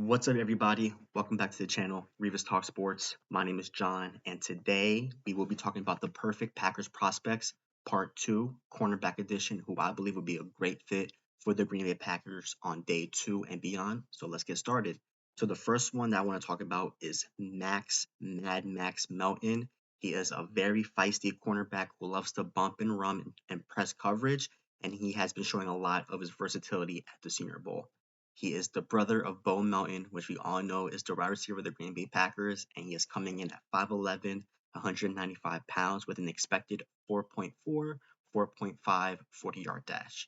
What's up, everybody? Welcome back to the channel, RivasTalksSports. My name is John, and today we will be talking about the perfect Packers prospects, Part 2, Cornerback Edition, who I believe would be a great fit for the Green Bay Packers on day 2 and beyond. So let's get started. So the first one that I want to talk about is Mad Max Melton. He is a very feisty cornerback who loves to bump and run and press coverage, and he has been showing a lot of his versatility at the Senior Bowl. He is the brother of Bo Melton, which we all know is the wide receiver of the Green Bay Packers, and he is coming in at 5'11", 195 pounds with an expected 4.4, 4.5 40-yard dash.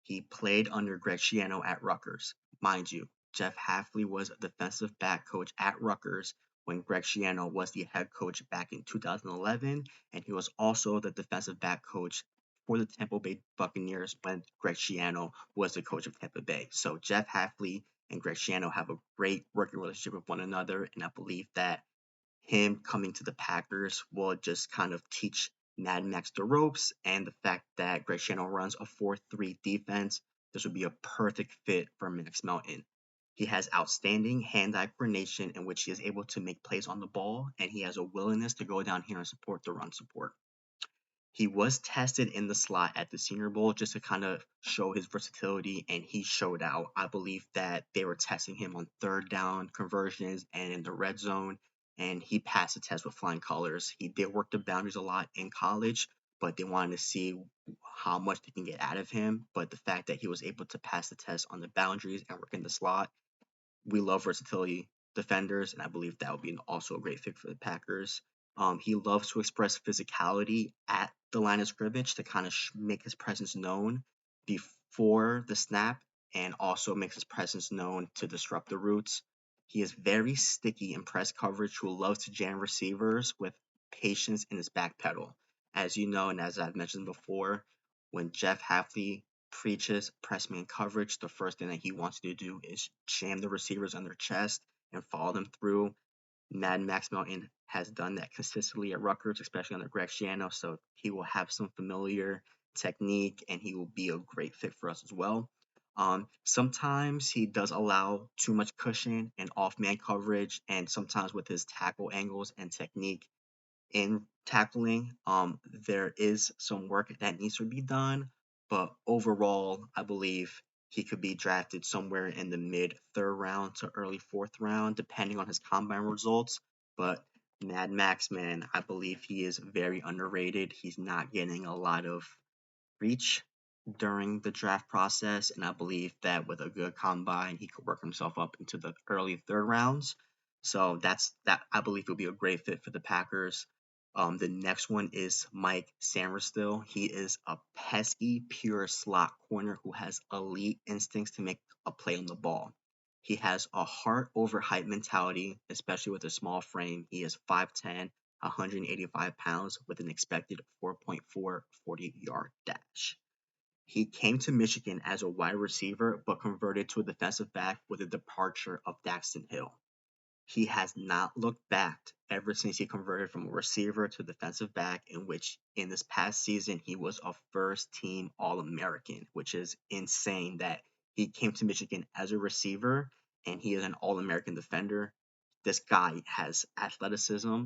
He played under Greg Schiano at Rutgers. Mind you, Jeff Hafley was a defensive back coach at Rutgers when Greg Schiano was the head coach back in 2011, and he was also the defensive back coach for the Tampa Bay Buccaneers when Greg Schiano was the coach of Tampa Bay. So Jeff Hafley and Greg Schiano have a great working relationship with one another, and I believe that him coming to the Packers will just kind of teach Mad Max the ropes, and the fact that Greg Schiano runs a 4-3 defense, this would be a perfect fit for Max Melton. He has outstanding hand-eye coordination in which he is able to make plays on the ball, and he has a willingness to go down here and support the run support. He was tested in the slot at the Senior Bowl just to kind of show his versatility, and he showed out. I believe that they were testing him on third down conversions and in the red zone, and he passed the test with flying colors. He did work the boundaries a lot in college, but they wanted to see how much they can get out of him. But the fact that he was able to pass the test on the boundaries and work in the slot, we love versatility defenders, and I believe that would be also a great fit for the Packers. He loves to express physicality at the line of scrimmage to kind of make his presence known before the snap, and also makes his presence known to disrupt the routes. He is very sticky in press coverage, who loves to jam receivers with patience in his back pedal. As you know, and as I've mentioned before, when Jeff Hafley preaches press man coverage, the first thing that he wants to do is jam the receivers on their chest and follow them through. Mad Max Melton has done that consistently at Rutgers, especially under Greg Schiano, so he will have some familiar technique, and he will be a great fit for us as well. Sometimes he does allow too much cushion and off-man coverage, and sometimes with his tackle angles and technique in tackling, there is some work that needs to be done, but overall, I believe he could be drafted somewhere in the mid third round to early fourth round, depending on his combine results. But Mad Max, man, I believe he is very underrated. He's not getting a lot of reach during the draft process, and I believe that with a good combine, he could work himself up into the early third rounds. So that I believe will be a great fit for the Packers. The next one is Mike Sainristil. He is a pesky, pure slot corner who has elite instincts to make a play on the ball. He has a heart over height mentality, especially with a small frame. He is 5'10", 185 pounds with an expected 4.4 40-yard dash. He came to Michigan as a wide receiver, but converted to a defensive back with the departure of Daxton Hill. He has not looked back ever since he converted from a receiver to defensive back, in which in this past season he was a first-team All-American, which is insane that he came to Michigan as a receiver and he is an All-American defender. This guy has athleticism,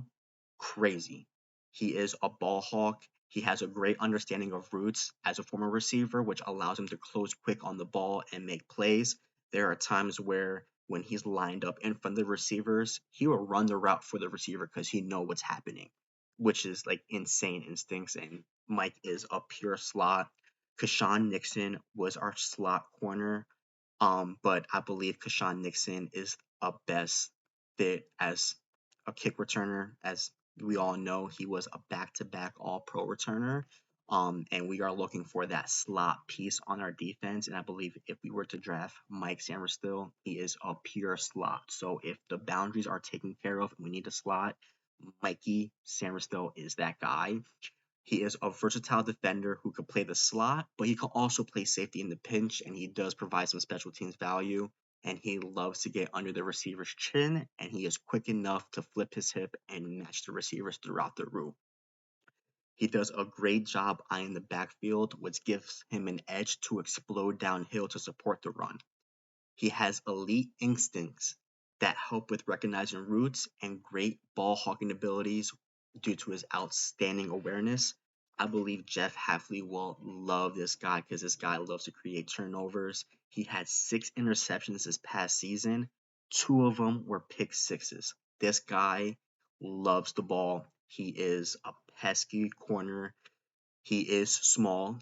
crazy. He is a ball hawk. He has a great understanding of routes as a former receiver, which allows him to close quick on the ball and make plays. There are times where when he's lined up in front of the receivers, he will run the route for the receiver because he knows what's happening, which is like insane instincts. And Mike is a pure slot. Kashawn Nixon was our slot corner, but I believe Kashawn Nixon is a best fit as a kick returner. As we all know, he was a back-to-back All-Pro returner. And we are looking for that slot piece on our defense. And I believe if we were to draft Mike Sainristil, he is a pure slot. So if the boundaries are taken care of and we need a slot, Mikey Sainristil is that guy. He is a versatile defender who could play the slot, but he can also play safety in the pinch, and he does provide some special teams value. And he loves to get under the receiver's chin, and he is quick enough to flip his hip and match the receivers throughout the route. He does a great job eyeing the backfield, which gives him an edge to explode downhill to support the run. He has elite instincts that help with recognizing routes and great ball hawking abilities due to his outstanding awareness. I believe Jeff Hafley will love this guy because this guy loves to create turnovers. He had 6 interceptions this past season. 2 of them were pick sixes. This guy loves the ball. He is a pesky corner. He is small.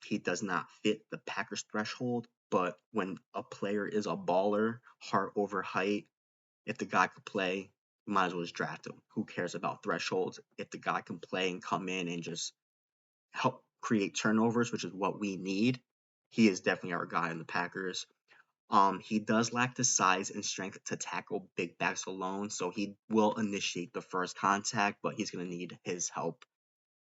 He does not fit the Packers threshold, but when a player is a baller, heart over height, if the guy could play, you might as well just draft him. Who cares about thresholds? If the guy can play and come in and just help create turnovers, which is what we need, he is definitely our guy in the Packers. He does lack the size and strength to tackle big backs alone, so he will initiate the first contact, but he's going to need his help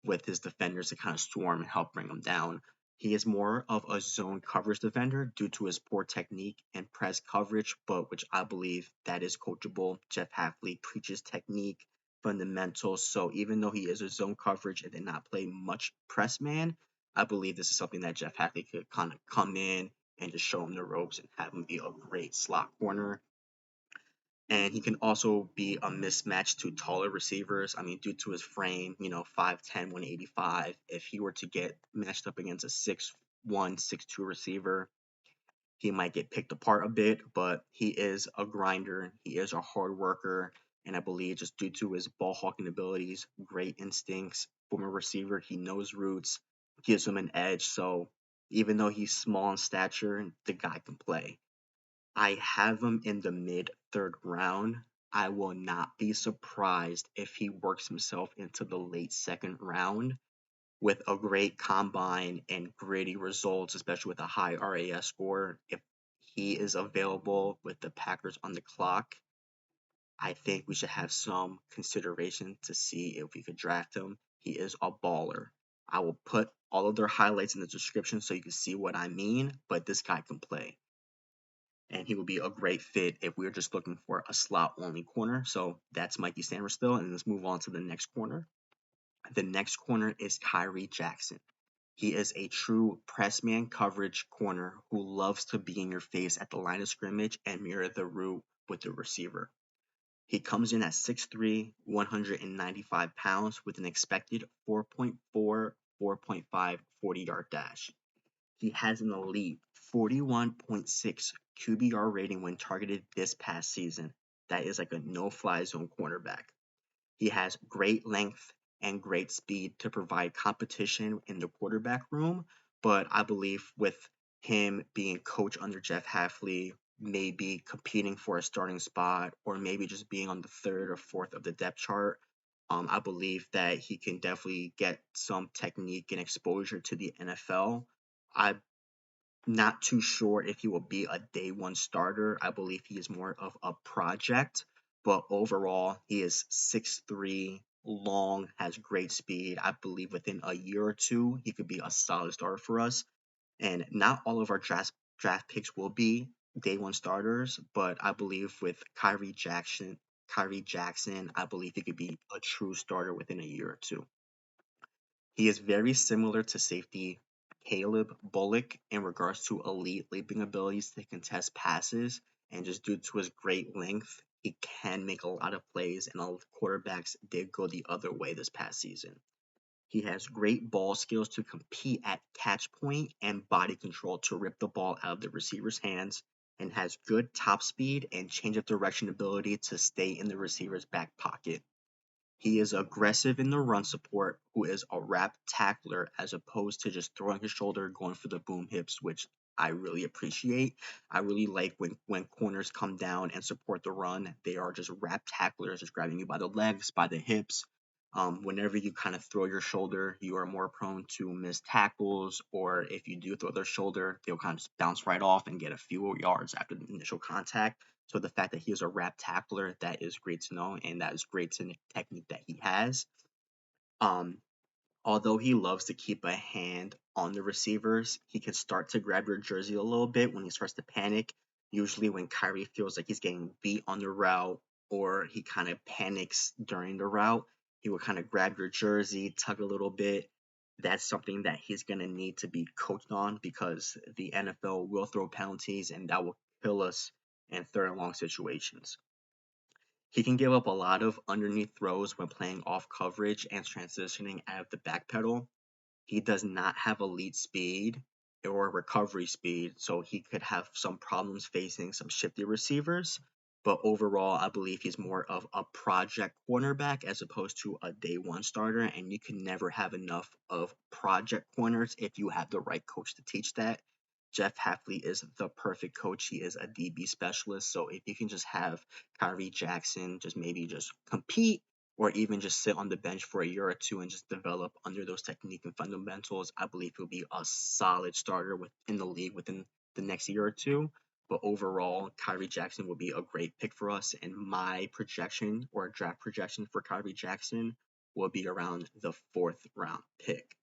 with his defenders to kind of swarm and help bring him down. He is more of a zone coverage defender due to his poor technique and press coverage, but which I believe that is coachable. Jeff Hafley preaches technique, fundamentals. So even though he is a zone coverage and did not play much press man, I believe this is something that Jeff Hafley could kind of come in and just show him the ropes and have him be a great slot corner. And he can also be a mismatch to taller receivers. I mean, due to his frame, 5'10", 185, if he were to get matched up against a 6'1", 6'2 receiver, he might get picked apart a bit, but he is a grinder. He is a hard worker. And I believe just due to his ball hawking abilities, great instincts from a receiver, he knows routes, gives him an edge. So even though he's small in stature, the guy can play. I have him in the mid third round. I will not be surprised if he works himself into the late second round with a great combine and gritty results, especially with a high RAS score. If he is available with the Packers on the clock, I think we should have some consideration to see if we could draft him. He is a baller. I will put all of their highlights in the description so you can see what I mean, but this guy can play. And he would be a great fit if we were just looking for a slot-only corner. So that's Mikey Sainristil, and let's move on to the next corner. The next corner is Khyree Jackson. He is a true press man coverage corner who loves to be in your face at the line of scrimmage and mirror the route with the receiver. He comes in at 6'3", 195 pounds with an expected 4.4, 4.5 40-yard dash. He has an elite 41.6 QBR rating when targeted this past season. That is like a no-fly zone cornerback. He has great length and great speed to provide competition in the quarterback room, but I believe with him being coached under Jeff Hafley, maybe competing for a starting spot, or maybe just being on the third or fourth of the depth chart, I believe that he can definitely get some technique and exposure to the NFL. I'm not too sure if he will be a day one starter. I believe he is more of a project, but overall, he is 6'3", long, has great speed. I believe within a year or two, he could be a solid starter for us. And not all of our draft picks will be day one starters, but I believe with Khyree Jackson, I believe he could be a true starter within a year or two. He is very similar to safety Caleb Bullock in regards to elite leaping abilities to contest passes, and just due to his great length, he can make a lot of plays, and all quarterbacks did go the other way this past season. He has great ball skills to compete at catch point and body control to rip the ball out of the receiver's hands, and has good top speed and change of direction ability to stay in the receiver's back pocket. He is aggressive in the run support, who is a wrap tackler as opposed to just throwing his shoulder, going for the boom hips, which I really appreciate. I really like when corners come down and support the run. They are just wrap tacklers, just grabbing you by the legs, by the hips. Whenever you kind of throw your shoulder, you are more prone to miss tackles, or if you do throw their shoulder, they'll kind of bounce right off and get a few yards after the initial contact. So the fact that he is a wrap tackler, that is great to know, and that is great technique that he has. Um, Although he loves to keep a hand on the receivers, he can start to grab your jersey a little bit when he starts to panic. Usually when Khyree feels like he's getting beat on the route or he kind of panics during the route, he will kind of grab your jersey, tug a little bit. That's something that he's going to need to be coached on because the NFL will throw penalties and that will kill us in third and long situations. He can give up a lot of underneath throws when playing off coverage and transitioning out of the back pedal. He does not have elite speed or recovery speed, so he could have some problems facing some shifty receivers. But overall, I believe he's more of a project cornerback as opposed to a day one starter. And you can never have enough of project corners if you have the right coach to teach that. Jeff Hafley is the perfect coach. He is a DB specialist. So if you can just have Khyree Jackson just maybe just compete or even just sit on the bench for a year or two and just develop under those technique and fundamentals, I believe he'll be a solid starter within the league within the next year or two. But overall, Khyree Jackson will be a great pick for us. And my projection or draft projection for Khyree Jackson will be around the 4th round pick.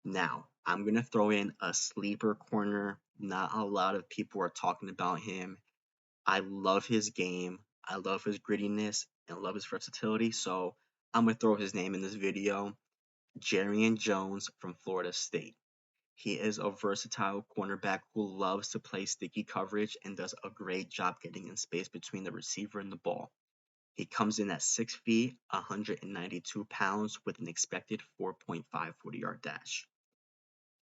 Now, I'm going to throw in a sleeper corner. Not a lot of people are talking about him. I love his game. I love his grittiness and love his versatility. So I'm going to throw his name in this video. Jarrian Jones from Florida State. He is a versatile cornerback who loves to play sticky coverage and does a great job getting in space between the receiver and the ball. He comes in at 6 feet, 192 pounds with an expected 4.5 40-yard dash.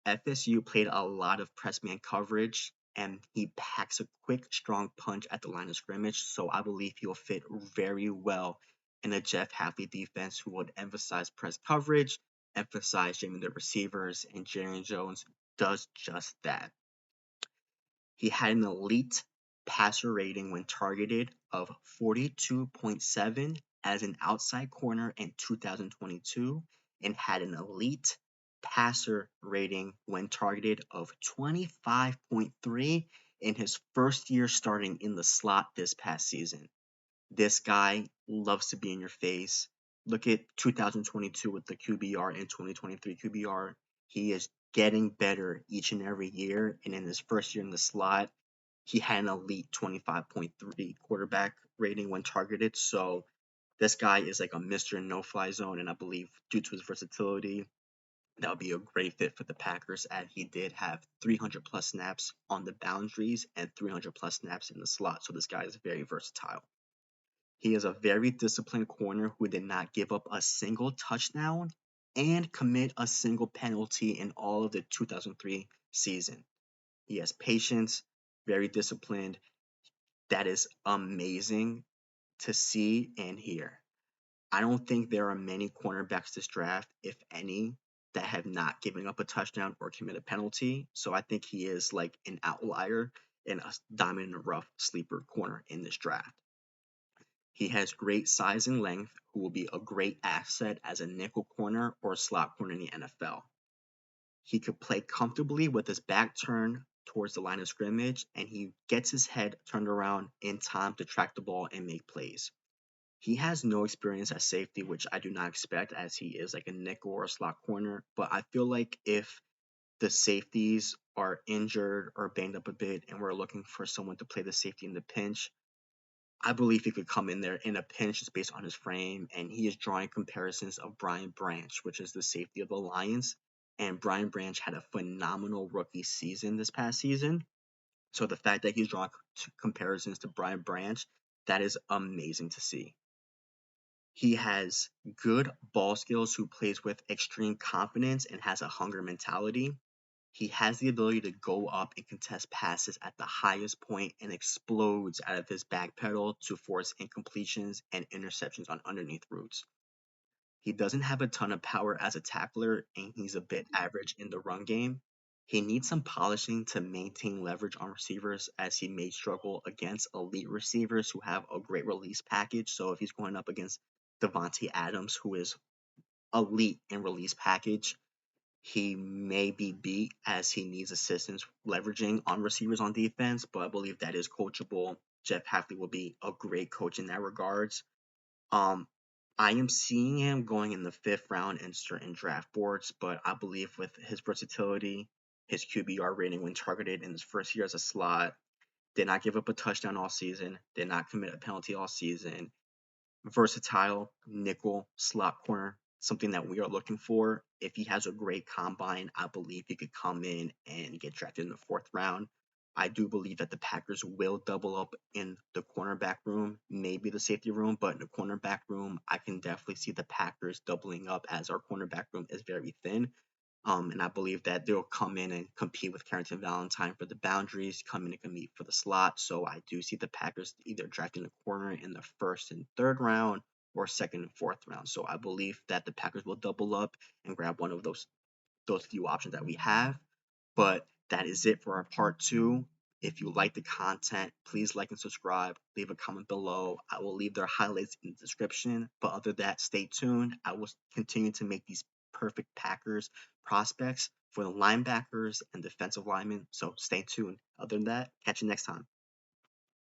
FSU played a lot of press man coverage, and he packs a quick, strong punch at the line of scrimmage, so I believe he'll fit very well in a Jeff Hafley defense who would emphasize press coverage, emphasize jamming the receivers, and Jarrian Jones does just that. He had an elite passer rating when targeted of 42.7 as an outside corner in 2022 and had an elite passer rating when targeted of 25.3 in his first year starting in the slot this past season. This guy loves to be in your face. Look at 2022 with the QBR and 2023 QBR. He is getting better each and every year. And in his first year in the slot, he had an elite 25.3 quarterback rating when targeted. So this guy is like a Mr. No-Fly Zone. And I believe due to his versatility, that would be a great fit for the Packers, as he did have 300 plus snaps on the boundaries and 300 plus snaps in the slot. So this guy is very versatile. He is a very disciplined corner who did not give up a single touchdown and commit a single penalty in all of the 2003 season. He has patience, very disciplined. That is amazing to see and hear. I don't think there are many cornerbacks this draft, if any, that have not given up a touchdown or committed a penalty. So I think he is like an outlier and a diamond in the rough sleeper corner in this draft. He has great size and length, who will be a great asset as a nickel corner or slot corner in the NFL. He could play comfortably with his back turned towards the line of scrimmage, and he gets his head turned around in time to track the ball and make plays. He has no experience at safety, which I do not expect, as he is like a nickel or a slot corner. But I feel like if the safeties are injured or banged up a bit and we're looking for someone to play the safety in the pinch, I believe he could come in there in a pinch just based on his frame, and he is drawing comparisons of Brian Branch, which is the safety of the Lions. And Brian Branch had a phenomenal rookie season this past season. So the fact that he's drawing comparisons to Brian Branch, that is amazing to see. He has good ball skills, who plays with extreme confidence and has a hunger mentality. He has the ability to go up and contest passes at the highest point and explodes out of his back pedal to force incompletions and interceptions on underneath routes. He doesn't have a ton of power as a tackler, and he's a bit average in the run game. He needs some polishing to maintain leverage on receivers, as he may struggle against elite receivers who have a great release package. So if he's going up against Devontae Adams, who is elite in release package, he may be beat, as he needs assistance leveraging on receivers on defense, but I believe that is coachable. Jeff Hafley will be a great coach in that regards. Um, I am seeing him going in the 5th round in certain draft boards, but I believe with his versatility, his QBR rating when targeted in his first year as a slot, did not give up a touchdown all season, did not commit a penalty all season, versatile nickel slot corner, something that we are looking for. If he has a great combine, I believe he could come in and get drafted in the 4th round. I do believe that the Packers will double up in the cornerback room, maybe the safety room, but in the cornerback room, I can definitely see the Packers doubling up as our cornerback room is very thin. And I believe that they'll come in and compete with Carrington Valentine for the boundaries, come in and compete for the slot. So I do see the Packers either drafting a corner in the first and third round or second and fourth round. So I believe that the Packers will double up and grab one of those few options that we have. But that is it for our part 2. If you like the content, please like and subscribe. Leave a comment below. I will leave their highlights in the description. But other than that, stay tuned. I will continue to make these perfect Packers prospects for the linebackers and defensive linemen. So stay tuned. Other than that, catch you next time.